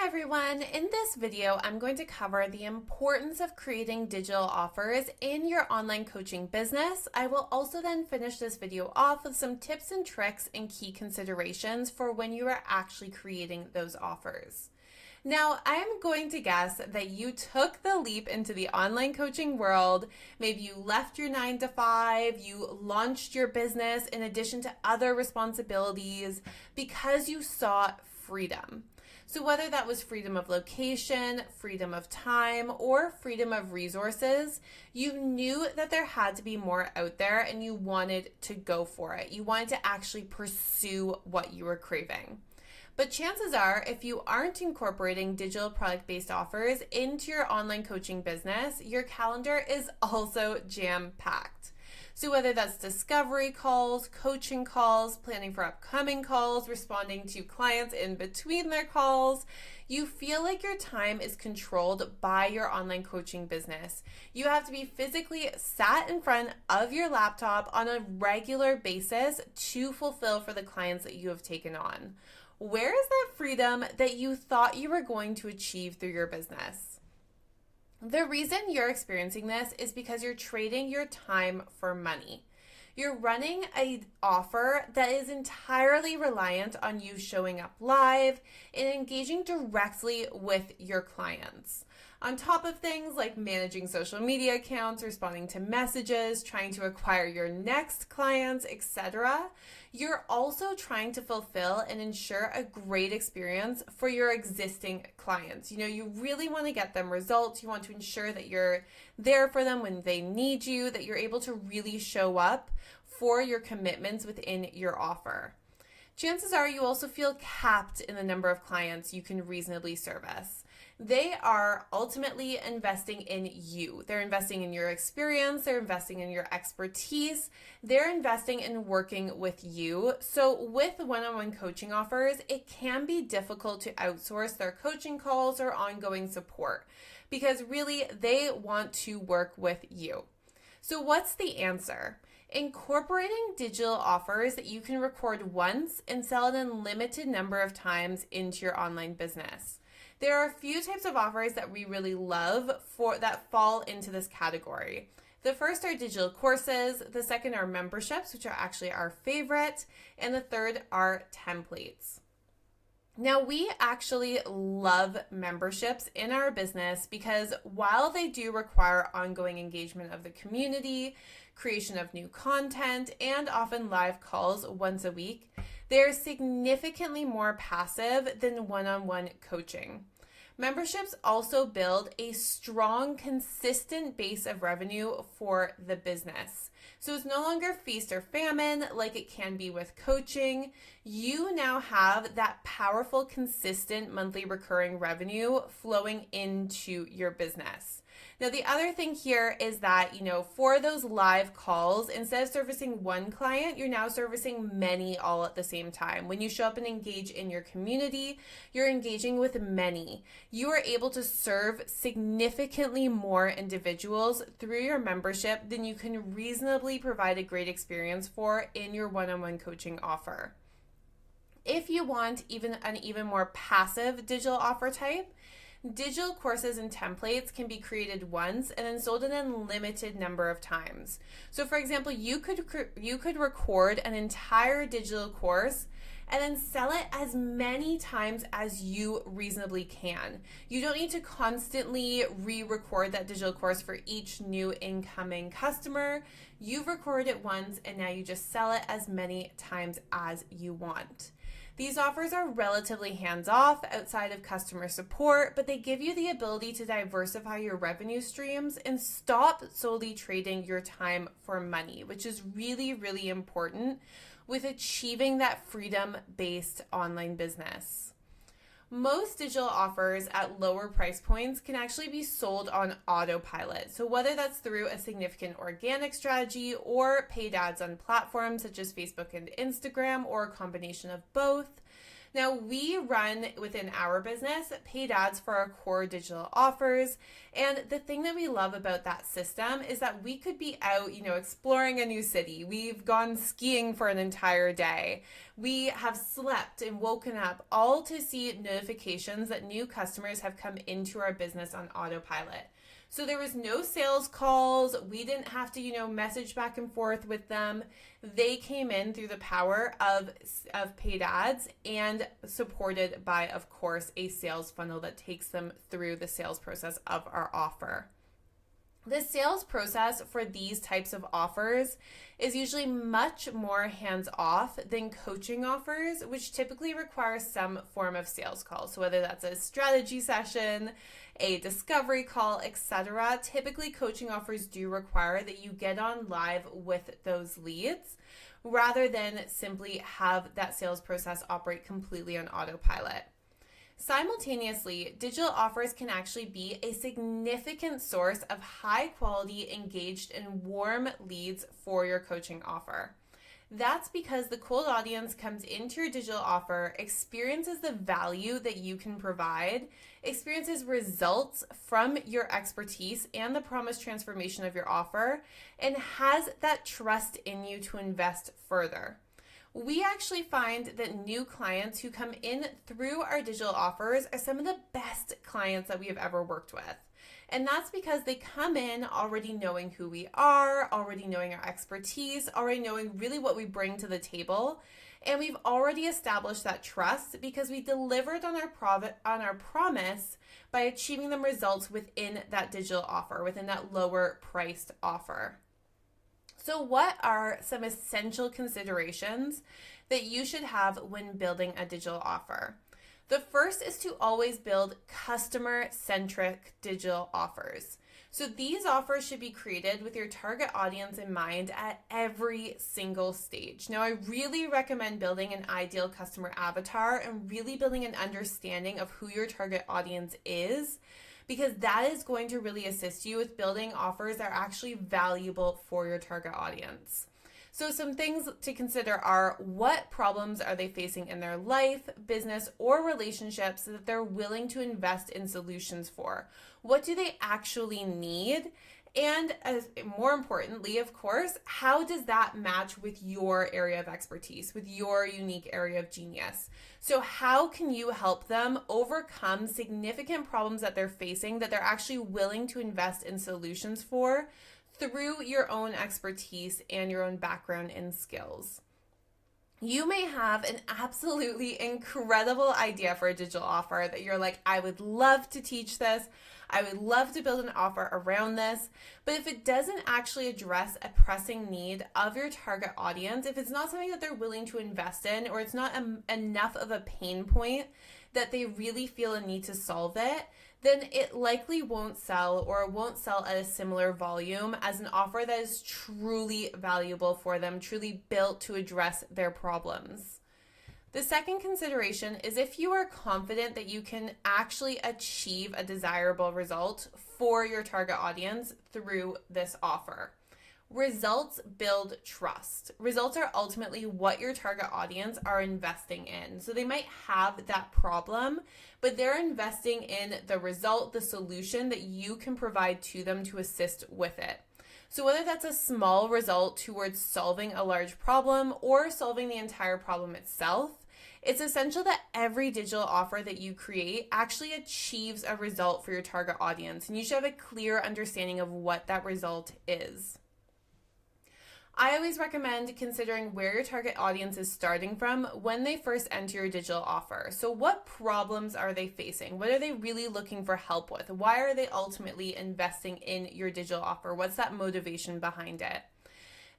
everyone. In this video, I'm going to cover the importance of creating digital offers in your online coaching business. I will also then finish this video off with some tips and tricks and key considerations for when you are actually creating those offers. Now, I'm going to guess that you took the leap into the online coaching world. Maybe you left your 9 to 5, you launched your business in addition to other responsibilities because you saw freedom. So whether that was freedom of location, freedom of time, or freedom of resources, you knew that there had to be more out there and you wanted to go for it. You wanted to actually pursue what you were craving. But chances are, if you aren't incorporating digital product-based offers into your online coaching business, your calendar is also jam-packed. So whether that's discovery calls, coaching calls, planning for upcoming calls, responding to clients in between their calls, you feel like your time is controlled by your online coaching business. You have to be physically sat in front of your laptop on a regular basis to fulfill for the clients that you have taken on. Where is that freedom that you thought you were going to achieve through your business? The reason you're experiencing this is because you're trading your time for money. You're running an offer that is entirely reliant on you showing up live and engaging directly with your clients. On top of things like managing social media accounts, responding to messages, trying to acquire your next clients, etc., you're also trying to fulfill and ensure a great experience for your existing clients. You really want to get them results. You want to ensure that you're there for them when they need you, that you're able to really show up for your commitments within your offer. Chances are you also feel capped in the number of clients you can reasonably service. They are ultimately investing in you. They're investing in your experience. They're investing in your expertise. They're investing in working with you. So with one-on-one coaching offers, it can be difficult to outsource their coaching calls or ongoing support because really they want to work with you. So what's the answer? Incorporating digital offers that you can record once and sell an unlimited number of times into your online business. There are a few types of offers that we really love that fall into this category. The first are digital courses, the second are memberships, which are actually our favorite, and the third are templates. Now, we actually love memberships in our business because while they do require ongoing engagement of the community, creation of new content, and often live calls once a week, they're significantly more passive than one-on-one coaching. Memberships also build a strong, consistent base of revenue for the business. So it's no longer feast or famine like it can be with coaching. You now have that powerful, consistent monthly recurring revenue flowing into your business. Now, the other thing here is that, for those live calls, instead of servicing one client, you're now servicing many all at the same time. When you show up and engage in your community, you're engaging with many. You are able to serve significantly more individuals through your membership than you can reasonably provide a great experience for in your one-on-one coaching offer. If you want an even more passive digital offer type, digital courses and templates can be created once and then sold an unlimited number of times. So for example, you could record an entire digital course and then sell it as many times as you reasonably can. You don't need to constantly re-record that digital course for each new incoming customer. You've recorded it once and now you just sell it as many times as you want. These offers are relatively hands-off outside of customer support, but they give you the ability to diversify your revenue streams and stop solely trading your time for money, which is really, really important with achieving that freedom-based online business. Most digital offers at lower price points can actually be sold on autopilot. So whether that's through a significant organic strategy or paid ads on platforms such as Facebook and Instagram or a combination of both, Now, we run within our business paid ads for our core digital offers. And the thing that we love about that system is that we could be out, exploring a new city. We've gone skiing for an entire day. We have slept and woken up all to see notifications that new customers have come into our business on autopilot. So there was no sales calls. We didn't have to, message back and forth with them. They came in through the power of paid ads and supported by, of course, a sales funnel that takes them through the sales process of our offer. The sales process for these types of offers is usually much more hands-off than coaching offers, which typically require some form of sales call. So whether that's a strategy session, a discovery call, etc. Typically, coaching offers do require that you get on live with those leads rather than simply have that sales process operate completely on autopilot. Simultaneously, digital offers can actually be a significant source of high quality, engaged, and warm leads for your coaching offer. That's because the cold audience comes into your digital offer, experiences the value that you can provide, experiences results from your expertise and the promised transformation of your offer, and has that trust in you to invest further. We actually find that new clients who come in through our digital offers are some of the best clients that we have ever worked with. And that's because they come in already knowing who we are, already knowing our expertise, already knowing really what we bring to the table. And we've already established that trust because we delivered on our promise by achieving the results within that digital offer, within that lower priced offer. So what are some essential considerations that you should have when building a digital offer? The first is to always build customer-centric digital offers. So these offers should be created with your target audience in mind at every single stage. Now, I really recommend building an ideal customer avatar and really building an understanding of who your target audience is, because that is going to really assist you with building offers that are actually valuable for your target audience. So some things to consider are: what problems are they facing in their life, business, or relationships that they're willing to invest in solutions for? What do they actually need? And more importantly, of course, how does that match with your area of expertise, with your unique area of genius? So how can you help them overcome significant problems that they're facing that they're actually willing to invest in solutions for through your own expertise and your own background and skills? You may have an absolutely incredible idea for a digital offer that you're like, I would love to teach this. I would love to build an offer around this. But if it doesn't actually address a pressing need of your target audience, if it's not something that they're willing to invest in, or it's not enough of a pain point that they really feel a need to solve it, then it likely won't sell, or won't sell at a similar volume as an offer that is truly valuable for them, truly built to address their problems. The second consideration is if you are confident that you can actually achieve a desirable result for your target audience through this offer. Results build trust. Results are ultimately what your target audience are investing in. So they might have that problem, but they're investing in the result, the solution that you can provide to them to assist with it. So whether that's a small result towards solving a large problem or solving the entire problem itself, it's essential that every digital offer that you create actually achieves a result for your target audience, and you should have a clear understanding of what that result is. I always recommend considering where your target audience is starting from when they first enter your digital offer. So what problems are they facing? What are they really looking for help with? Why are they ultimately investing in your digital offer? What's that motivation behind it?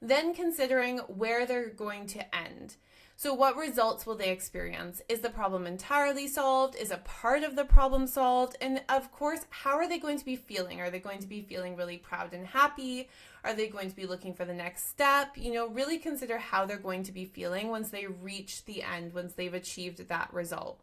Then considering where they're going to end. So what results will they experience? Is the problem entirely solved? Is a part of the problem solved? And of course, how are they going to be feeling? Are they going to be feeling really proud and happy? Are they going to be looking for the next step? Really consider how they're going to be feeling once they reach the end, once they've achieved that result.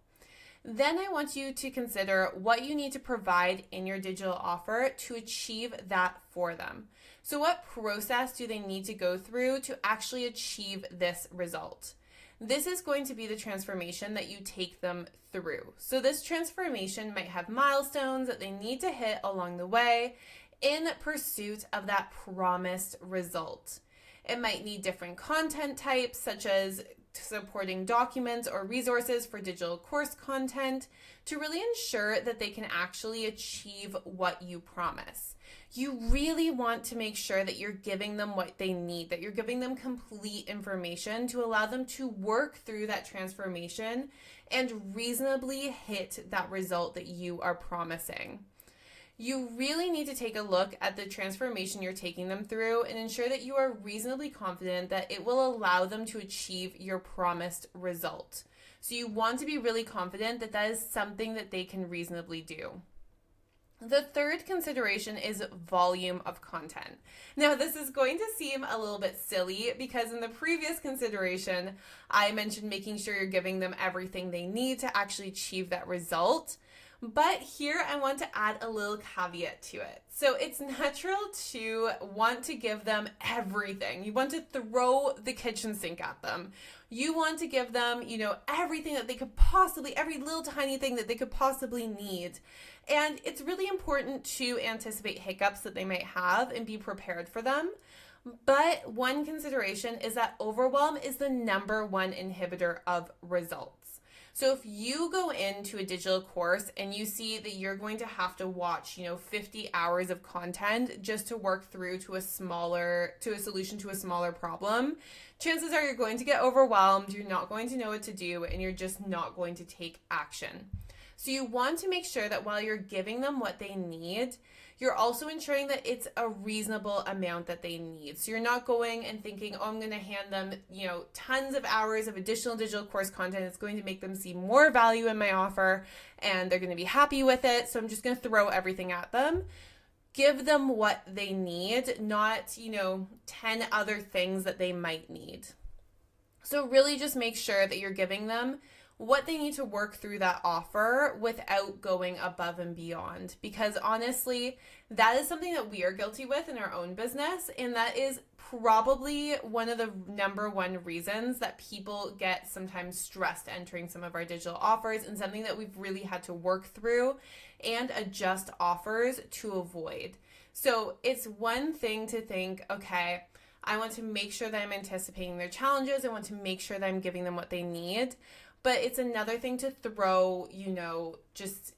Then I want you to consider what you need to provide in your digital offer to achieve that for them. So what process do they need to go through to actually achieve this result? this is going to be the transformation that you take them through. So this transformation might have milestones that they need to hit along the way in pursuit of that promised result. It might need different content types, such as supporting documents or resources for digital course content, to really ensure that they can actually achieve what you promise. You really want to make sure that you're giving them what they need, that you're giving them complete information to allow them to work through that transformation and reasonably hit that result that you are promising. You really need to take a look at the transformation you're taking them through and ensure that you are reasonably confident that it will allow them to achieve your promised result. So you want to be really confident that that is something that they can reasonably do. The third consideration is volume of content. Now, this is going to seem a little bit silly because in the previous consideration, I mentioned making sure you're giving them everything they need to actually achieve that result. But here I want to add a little caveat to it. So it's natural to want to give them everything. You want to throw the kitchen sink at them. You want to give them, everything that they could possibly, every little tiny thing that they could possibly need. And it's really important to anticipate hiccups that they might have and be prepared for them. But one consideration is that overwhelm is the number one inhibitor of results. So if you go into a digital course and you see that you're going to have to watch, 50 hours of content just to work through to a solution to a smaller problem, chances are you're going to get overwhelmed, you're not going to know what to do, and you're just not going to take action. So you want to make sure that while you're giving them what they need, you're also ensuring that it's a reasonable amount that they need. So you're not going and thinking, I'm going to hand them, tons of hours of additional digital course content. It's going to make them see more value in my offer and they're going to be happy with it. So I'm just going to throw everything at them. Give them what they need, not, 10 other things that they might need. So really just make sure that you're giving them what they need to work through that offer without going above and beyond. Because honestly, that is something that we are guilty with in our own business. And that is probably one of the number one reasons that people get sometimes stressed entering some of our digital offers, and something that we've really had to work through and adjust offers to avoid. So it's one thing to think, okay, I want to make sure that I'm anticipating their challenges. I want to make sure that I'm giving them what they need. But it's another thing to throw, just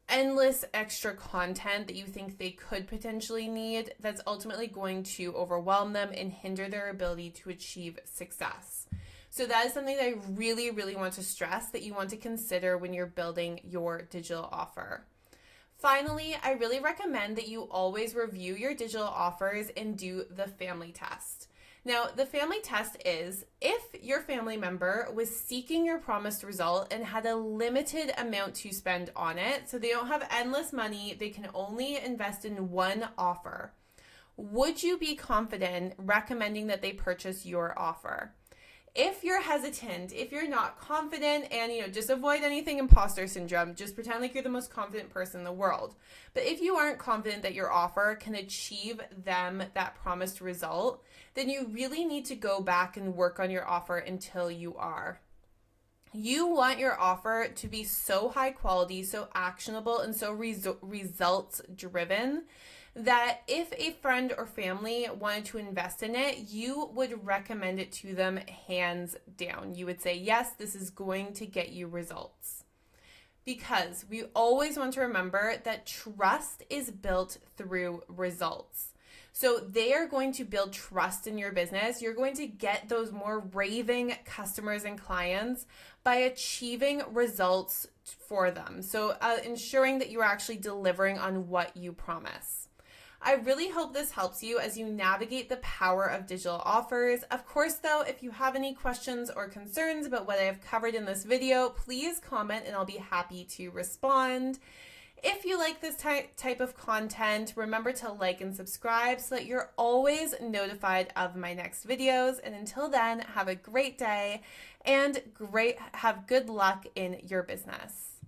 endless extra content that you think they could potentially need that's ultimately going to overwhelm them and hinder their ability to achieve success. So that is something that I really, really want to stress that you want to consider when you're building your digital offer. Finally, I really recommend that you always review your digital offers and do the family test. Now, the family test is if your family member was seeking your promised result and had a limited amount to spend on it, so they don't have endless money, they can only invest in one offer, would you be confident recommending that they purchase your offer? If you're hesitant, if you're not confident, and just avoid anything imposter syndrome, just pretend like you're the most confident person in the world. But if you aren't confident that your offer can achieve them that promised result, then you really need to go back and work on your offer until you are. You want your offer to be so high quality, so actionable, and so results driven that if a friend or family wanted to invest in it, you would recommend it to them hands down. You would say, yes, this is going to get you results. Because we always want to remember that trust is built through results. So they are going to build trust in your business. You're going to get those more raving customers and clients by achieving results for them. So ensuring that you are actually delivering on what you promise. I really hope this helps you as you navigate the power of digital offers. Of course, though, if you have any questions or concerns about what I have covered in this video, please comment and I'll be happy to respond. If you like this type of content, remember to like and subscribe so that you're always notified of my next videos. And until then, have a great day and have good luck in your business.